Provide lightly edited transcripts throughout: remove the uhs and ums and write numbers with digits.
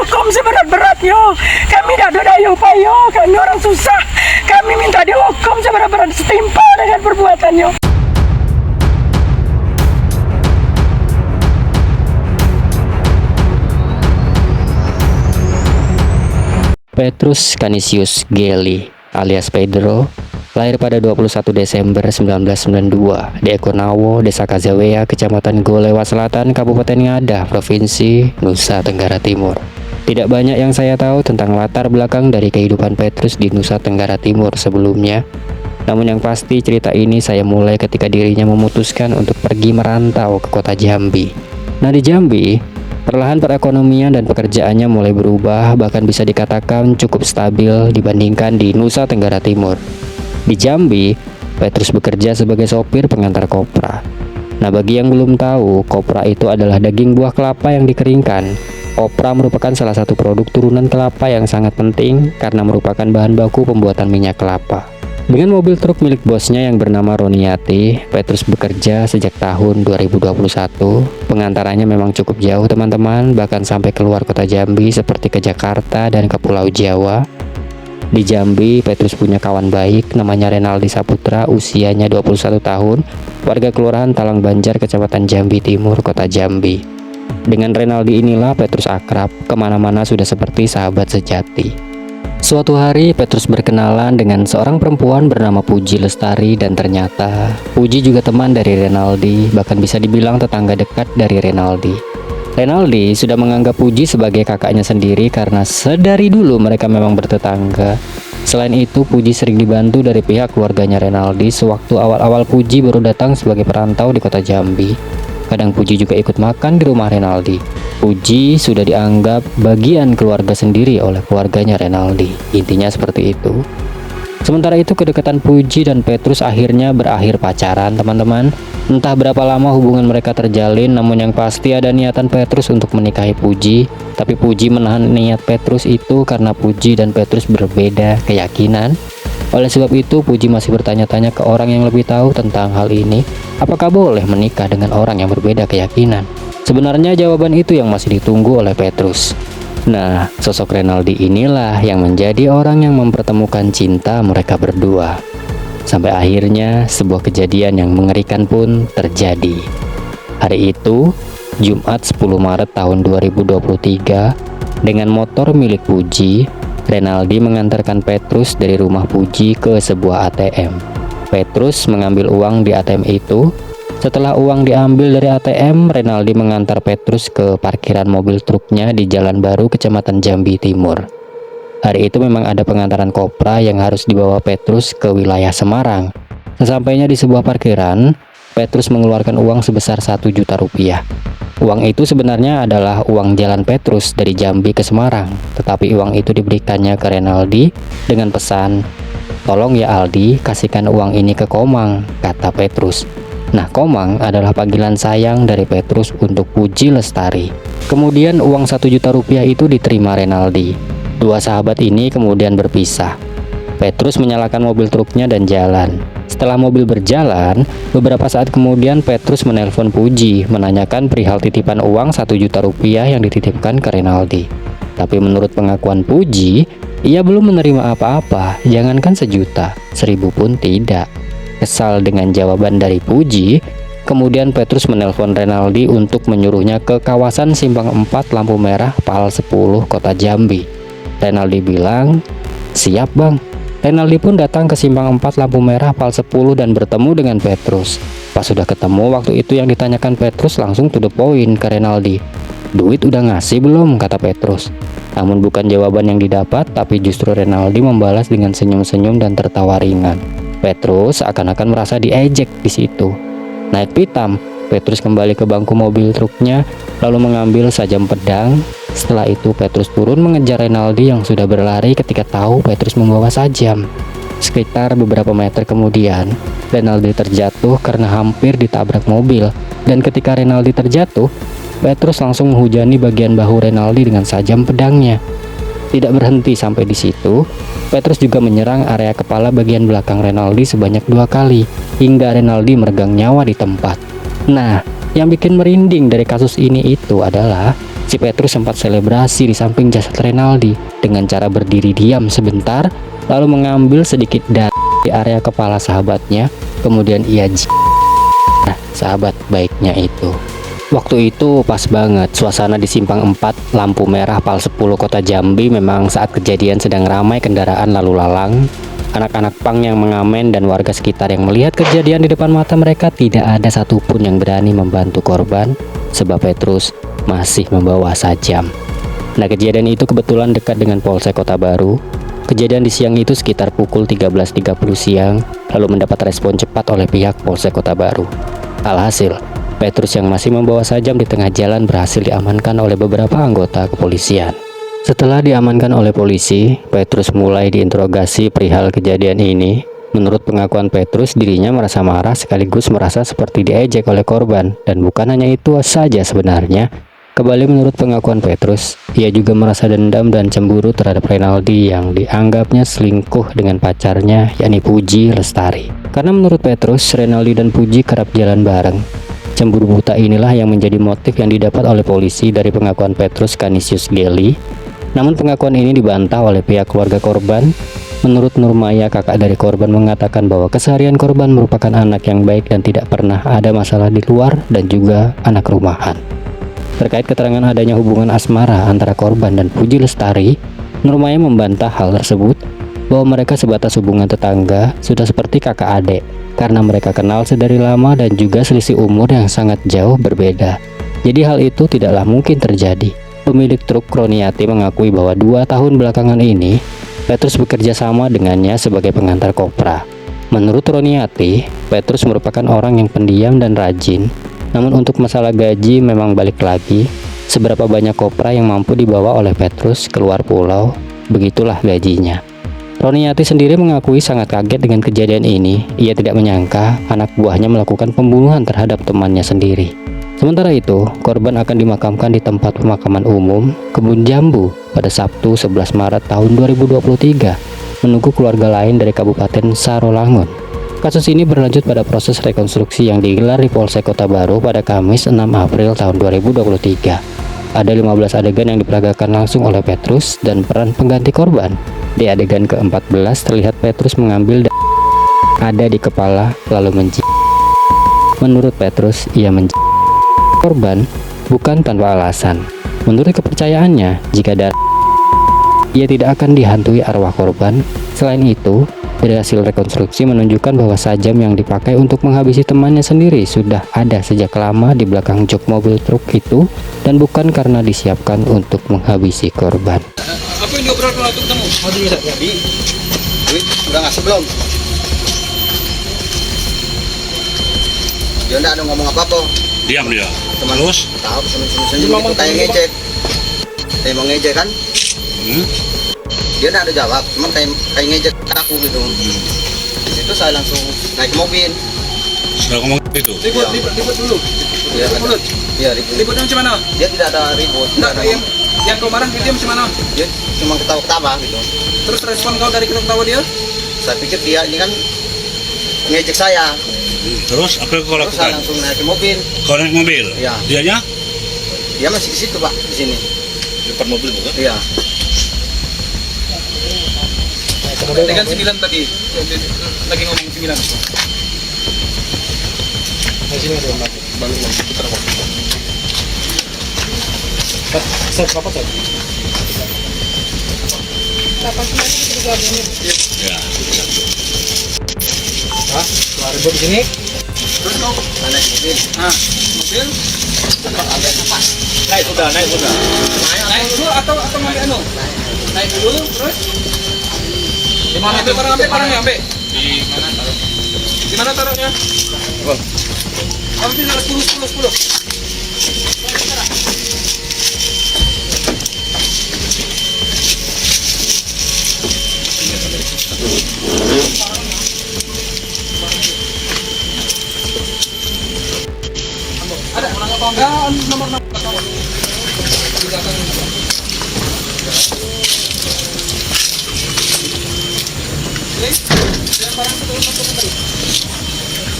dihukum seberat-beratnya. Kami tidak ada daya upaya, kami orang susah. Kami minta dihukum seberat-berat, setimpal dengan perbuatannya. Petrus Canisius Gelli alias Pedro lahir pada 21 Desember 1992 di Ekonawo, Desa Kazawea, Kecamatan Golewa Selatan, Kabupaten Ngada, Provinsi Nusa Tenggara Timur. Tidak banyak yang saya tahu tentang latar belakang dari kehidupan Petrus di Nusa Tenggara Timur sebelumnya. Namun yang pasti cerita ini saya mulai ketika dirinya memutuskan untuk pergi merantau ke kota Jambi. Nah, di Jambi, perlahan perekonomian dan pekerjaannya mulai berubah, bahkan bisa dikatakan cukup stabil dibandingkan di Nusa Tenggara Timur. Di Jambi, Petrus bekerja sebagai sopir pengantar kopra. Nah, bagi yang belum tahu, kopra itu adalah daging buah kelapa yang dikeringkan. Kopra merupakan salah satu produk turunan kelapa yang sangat penting karena merupakan bahan baku pembuatan minyak kelapa. Dengan mobil truk milik bosnya yang bernama Roniati, Petrus bekerja sejak tahun 2021. Pengantarannya memang cukup jauh teman-teman, bahkan sampai keluar kota Jambi seperti ke Jakarta dan ke Pulau Jawa. Di Jambi, Petrus punya kawan baik namanya Renaldi Saputra, usianya 21 tahun, warga Kelurahan Talang Banjar, Kecamatan Jambi Timur, Kota Jambi. Dengan Renaldi inilah Petrus akrab, kemana-mana sudah seperti sahabat sejati. Suatu hari Petrus berkenalan dengan seorang perempuan bernama Puji Lestari dan ternyata Puji juga teman dari Renaldi, bahkan bisa dibilang tetangga dekat dari Renaldi. Renaldi sudah menganggap Puji sebagai kakaknya sendiri karena sedari dulu mereka memang bertetangga. Selain itu, Puji sering dibantu dari pihak keluarganya Renaldi sewaktu awal-awal Puji baru datang sebagai perantau di kota Jambi. Kadang Puji juga ikut makan di rumah Renaldi. Puji sudah dianggap bagian keluarga sendiri oleh keluarganya Renaldi. Intinya seperti itu. Sementara itu, kedekatan Puji dan Petrus akhirnya berakhir pacaran, teman-teman. Entah berapa lama hubungan mereka terjalin, namun yang pasti ada niatan Petrus untuk menikahi Puji. Tapi Puji menahan niat Petrus itu karena Puji dan Petrus berbeda keyakinan. Oleh sebab itu, Puji masih bertanya-tanya ke orang yang lebih tahu tentang hal ini. Apakah boleh menikah dengan orang yang berbeda keyakinan? Sebenarnya jawaban itu yang masih ditunggu oleh Petrus. Nah, sosok Renaldi inilah yang menjadi orang yang mempertemukan cinta mereka berdua. Sampai akhirnya sebuah kejadian yang mengerikan pun terjadi. Hari itu, Jumat 10 Maret tahun 2023, dengan motor milik Puji, Renaldi mengantarkan Petrus dari rumah Puji ke sebuah ATM. Petrus mengambil uang di ATM itu. Setelah uang diambil dari ATM, Renaldi mengantar Petrus ke parkiran mobil truknya di Jalan Baru, Kecamatan Jambi Timur. Hari itu memang ada pengantaran kopra yang harus dibawa Petrus ke wilayah Semarang. Sesampainya di sebuah parkiran, Petrus mengeluarkan uang sebesar 1 juta rupiah. Uang itu sebenarnya adalah uang jalan Petrus dari Jambi ke Semarang, tetapi uang itu diberikannya ke Renaldi dengan pesan, "Tolong ya Aldi, kasihkan uang ini ke Komang," kata Petrus. Nah, Komang adalah panggilan sayang dari Petrus untuk Puji Lestari. Kemudian uang 1 juta rupiah itu diterima Renaldi. Dua sahabat ini kemudian berpisah. Petrus menyalakan mobil truknya dan jalan. Setelah mobil berjalan, beberapa saat kemudian Petrus menelpon Puji menanyakan perihal titipan uang 1 juta rupiah yang dititipkan ke Renaldi. Tapi menurut pengakuan Puji, ia belum menerima apa-apa, jangankan 1 juta, 1.000 pun tidak. Kesal dengan jawaban dari Puji, kemudian Petrus menelpon Renaldi untuk menyuruhnya ke kawasan Simpang 4 lampu merah PAL 10 Kota Jambi. Renaldi bilang, "Siap bang." Renaldi pun datang ke Simpang 4 lampu merah PAL 10 dan bertemu dengan Petrus. Pas sudah ketemu, waktu itu yang ditanyakan Petrus langsung to the point ke Renaldi. "Duit udah ngasih belum?" kata Petrus. Namun bukan jawaban yang didapat, tapi justru Renaldi membalas dengan senyum-senyum dan tertawa ringan. Petrus akan-akan merasa diejek di situ. Naik pitam, Petrus kembali ke bangku mobil truknya, lalu mengambil sajam pedang. Setelah itu Petrus turun mengejar Renaldi yang sudah berlari ketika tahu Petrus membawa sajam. Sekitar beberapa meter kemudian, Renaldi terjatuh karena hampir ditabrak mobil. Dan ketika Renaldi terjatuh, Petrus langsung menghujani bagian bahu Renaldi dengan sajam pedangnya. Tidak berhenti sampai di situ, Petrus juga menyerang area kepala bagian belakang Renaldi sebanyak 2 kali, hingga Renaldi meregang nyawa di tempat. Nah, yang bikin merinding dari kasus ini itu adalah Si Petrus sempat selebrasi di samping jasad Renaldi dengan cara berdiri diam sebentar, lalu mengambil sedikit darah di area kepala sahabatnya, kemudian ia sahabat baiknya itu. Waktu itu pas banget suasana di Simpang 4 lampu merah Pal 10 Kota Jambi. Memang saat kejadian sedang ramai kendaraan lalu lalang. Anak-anak pang yang mengamen dan warga sekitar yang melihat kejadian di depan mata mereka, tidak ada satupun yang berani membantu korban sebab Petrus masih membawa sajam. Nah, kejadian itu kebetulan dekat dengan Polsek Kota Baru. Kejadian di siang itu sekitar pukul 13.30 siang, lalu mendapat respon cepat oleh pihak Polsek Kota Baru. Alhasil, Petrus yang masih membawa sajam di tengah jalan berhasil diamankan oleh beberapa anggota kepolisian. Setelah diamankan oleh polisi, Petrus mulai diinterogasi perihal kejadian ini. Menurut pengakuan Petrus, dirinya merasa marah sekaligus merasa seperti diejek oleh korban. Dan bukan hanya itu saja sebenarnya. Kembali menurut pengakuan Petrus, ia juga merasa dendam dan cemburu terhadap Renaldi yang dianggapnya selingkuh dengan pacarnya, yakni Puji Lestari. Karena menurut Petrus, Renaldi dan Puji kerap jalan bareng. Cemburu buta inilah yang menjadi motif yang didapat oleh polisi dari pengakuan Petrus Canisius Geli. Namun pengakuan ini dibantah oleh pihak keluarga korban. Menurut Nurmaya, kakak dari korban, mengatakan bahwa keseharian korban merupakan anak yang baik dan tidak pernah ada masalah di luar dan juga anak rumahan. Terkait keterangan adanya hubungan asmara antara korban dan Puji Lestari, Nurmaya membantah hal tersebut, bahwa mereka sebatas hubungan tetangga, sudah seperti kakak adik, karena mereka kenal sedari lama dan juga selisih umur yang sangat jauh berbeda. Jadi hal itu tidaklah mungkin terjadi. Pemilik truk Roniati mengakui bahwa 2 tahun belakangan ini, Petrus bekerja sama dengannya sebagai pengantar kopra. Menurut Roniati, Petrus merupakan orang yang pendiam dan rajin. Namun untuk masalah gaji memang balik lagi, seberapa banyak kopra yang mampu dibawa oleh Petrus keluar pulau, begitulah gajinya. Roniati sendiri mengakui sangat kaget dengan kejadian ini. Ia tidak menyangka anak buahnya melakukan pembunuhan terhadap temannya sendiri. Sementara itu, korban akan dimakamkan di tempat pemakaman umum Kebun Jambu pada Sabtu 11 Maret tahun 2023, menunggu keluarga lain dari Kabupaten Sarolangun. Kasus ini berlanjut pada proses rekonstruksi yang digelar di Polsek Kota Baru pada Kamis 6 April tahun 2023. Ada 15 adegan yang diperagakan langsung oleh Petrus dan peran pengganti korban. Di adegan ke-14 terlihat Petrus mengambil ada di kepala lalu Menurut Petrus, ia korban bukan tanpa alasan. Menurut kepercayaannya, jika ia tidak akan dihantui arwah korban. Selain itu, dari hasil rekonstruksi menunjukkan bahwa sajam yang dipakai untuk menghabisi temannya sendiri sudah ada sejak lama di belakang jok mobil truk itu dan bukan karena disiapkan untuk menghabisi korban. Apa yang diobrol kalau ketemu? Mau dulu jadi. Duit udah ngasih belum? Dia enggak ada ngomong apa-apa. Diam dia. Teman Terus? tahu senyum-senyum gitu kayak ngejek. Saya mau ngejek kan? Dia enggak ada jawab, cuma kayak ngejek aku gitu. Di situ saya langsung naik ke mobil. Sudah ngomong gitu. Ribut dulu. Iya, ribut. Iya, ribut. Ributnya macam mana? Dia tidak ada ribut. Enggak, yang kau marah dia macam mana? Dia cuma ketawa-ketawa gitu. Terus respon kau dari ketawa dia? Saya pikir dia ini kan ngejek saya. Terus apa yang kau Terus saya lakukan? langsung naik ke mobil. Kau naik mobil? Iya. Dianya? Dia masih di situ, Pak, di sini. Depan mobil bukan? Iya. Dengan 9 tadi. Lagi ngomong 9. Ya. Ribut di sini. Terus kau naik mobil. Mobil. Naik sudah. Naik dulu atau ngambil anu? Naik dulu terus. Di mana itu barangnya ambil? Di mana taruhnya? Kamu tinggal 10. Ada nomor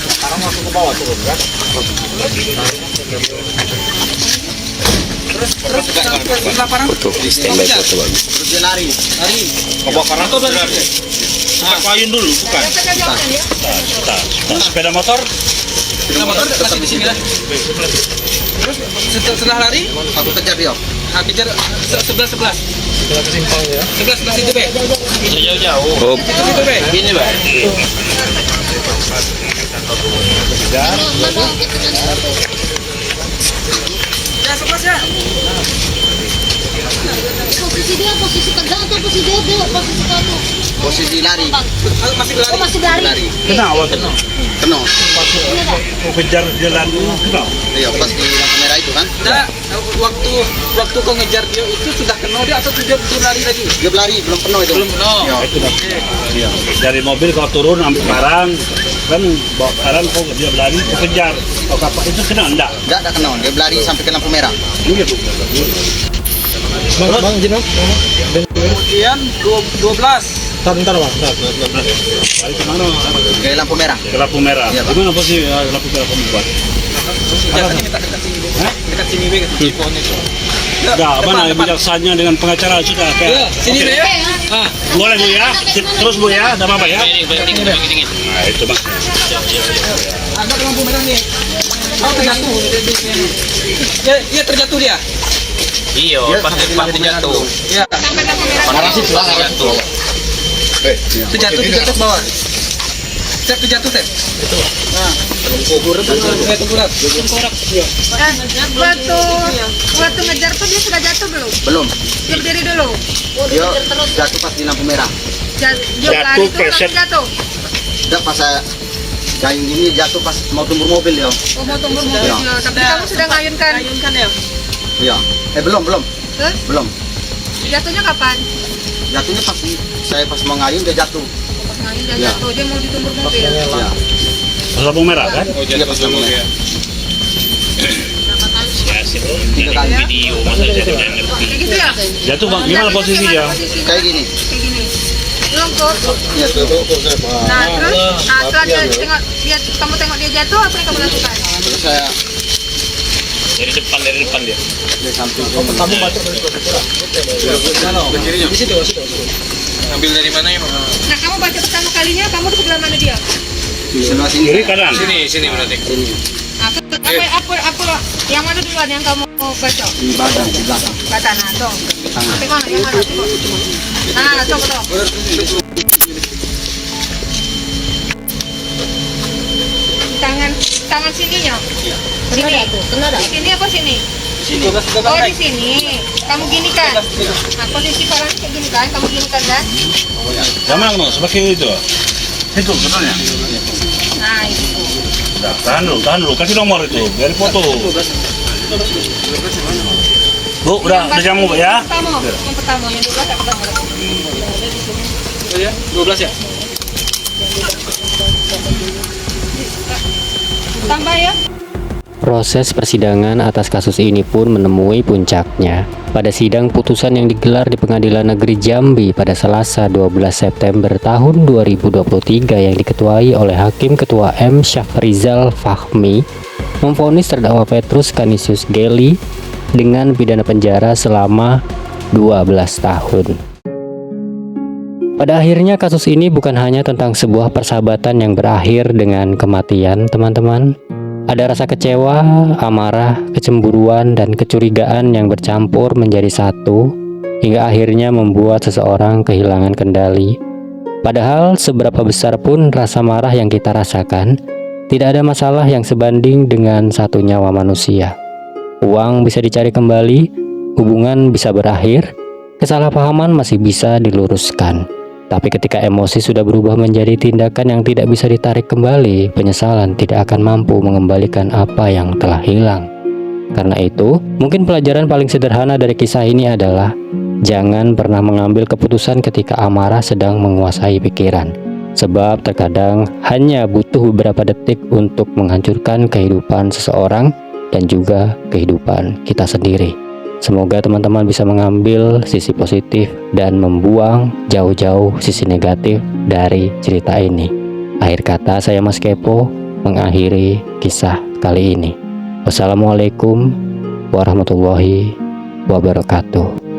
Sekarang masuk ke bawah turun kan? Terus sebelah parang. Standby foto bang. Terus dia lari. Bawa parang tuh dari. Kita kayun dulu, bukan? Kita. Sepeda motor. Sepeda motor masih di sini lah. Terus setelah lari, Aku kejar dia. kejar sebelah. Sebelah itu be. Jauh-jauh. Itu be. Ini bang. Ya sebelah ya. Posisi dia posisi tegang atau posisi dia posisi satu? Posisi lari. Masih berlari. Oh, masih berlari. Lari. Kena awal kena. Kena. Mau kejar jalan kena. Iya, pas di lampu merah itu kan. Nah, waktu kau ngejar dia itu sudah kena dia atau dia lari lagi? Dia berlari, belum penuh itu. Belum kena. Iya. Itu dah. Iya. Dari mobil kau turun ambil barang, kan bawa barang kau dia berlari kau kejar. Kau kapak itu kena enggak? Enggak ada kena. Dia berlari sampai ke lampu merah. Gitu. Kemudian 12. Balik kemana? Ke lampu merah. Ke lampu merah. Iya, Pak. Gimana posisi lampu merah kamu buat? Dekat sini be ke pohon itu. Enggak, mana bijaksana dengan pengacara sudah. Ya, sini be ya. Ah, Boleh Bu ya? Terus Bu ya, ada apa ya? Nah, itu Mas. ada lampu merah nih. Oh, terjatuh. Ya, terjatuh dia. Iya, pas jatuh. Ya, Panas sih tulang jatuh. terjatuh ke bawah. Tep terjatuh, Tep. Nah, tengkorak. Waktu ngejar tuh dia sudah jatuh belum? Belum. Dia berdiri dulu. Dia jatuh pas di lampu merah. Dia lari tuh langsung jatuh. Enggak pas saya gayung ini jatuh pas mau tumbur mobil dia. Oh, mau tumbur mobil Iya. dia. Tapi kamu sudah ngayunkan. Ya. Iya. Belum. Terus Belum. jatuhnya kapan? Jatuhnya pas saya pas mau ngayun dia jatuh. Pas ngayun dia Iya. jatuh. Dia mau ditumbur mobil. Iya. Pas lampu merah kan? Iya pas lampu merah. Kayak gitu ya? Jatuh Bang, gimana posisinya? Kayak gini. Kayak gini. Longkot. Iya tuh. Nah, terus setelah kamu tengok dia jatuh, apa yang kamu lakukan? Terus saya Dari depan dia. di samping. Kamu baca di situ. Ambil dari mana ya, Mama? Nah, kamu baca pertama kalinya, kamu di sebelah mana dia? Di sebelah sini. Kiri kanan. Sini berarti. Apa yang mana duluan yang kamu baca? Di badan di belakang. Kata nah, dong. Tangan. Sampai mana? Yang mana? Coba. Nah, coba. Tangan sininya. Sini. Sini apa sini? Sini. Oh, di sini. Kamu gini kan? Nah, posisi parang kayak gini kan? Kamu gini kan? Yang mana kamu? Sebelah kiri itu. Itu sebenarnya. Nah, itu. Udah, tahan dulu. Kasih nomor itu, biar foto. Bu, udah jamu Bu ya. Yang pertama, yang 12 yang pertama. Oh ya, 12 ya? Tambah ya. Proses persidangan atas kasus ini pun menemui puncaknya pada sidang putusan yang digelar di Pengadilan Negeri Jambi pada Selasa 12 September tahun 2023 yang diketuai oleh Hakim Ketua M. Syafrizal Fahmi memvonis terdakwa Petrus Canisius Gelly dengan pidana penjara selama 12 tahun. Pada akhirnya kasus ini bukan hanya tentang sebuah persahabatan yang berakhir dengan kematian, teman-teman. Ada rasa kecewa, amarah, kecemburuan, dan kecurigaan yang bercampur menjadi satu hingga akhirnya membuat seseorang kehilangan kendali. Padahal seberapa besar pun rasa marah yang kita rasakan, tidak ada masalah yang sebanding dengan satu nyawa manusia. Uang bisa dicari kembali, hubungan bisa berakhir, kesalahpahaman masih bisa diluruskan. Tapi ketika emosi sudah berubah menjadi tindakan yang tidak bisa ditarik kembali, penyesalan tidak akan mampu mengembalikan apa yang telah hilang. Karena itu, mungkin pelajaran paling sederhana dari kisah ini adalah jangan pernah mengambil keputusan ketika amarah sedang menguasai pikiran. Sebab terkadang hanya butuh beberapa detik untuk menghancurkan kehidupan seseorang dan juga kehidupan kita sendiri. Semoga teman-teman bisa mengambil sisi positif dan membuang jauh-jauh sisi negatif dari cerita ini. Akhir kata saya Mas Kepo mengakhiri kisah kali ini. Wassalamualaikum warahmatullahi wabarakatuh.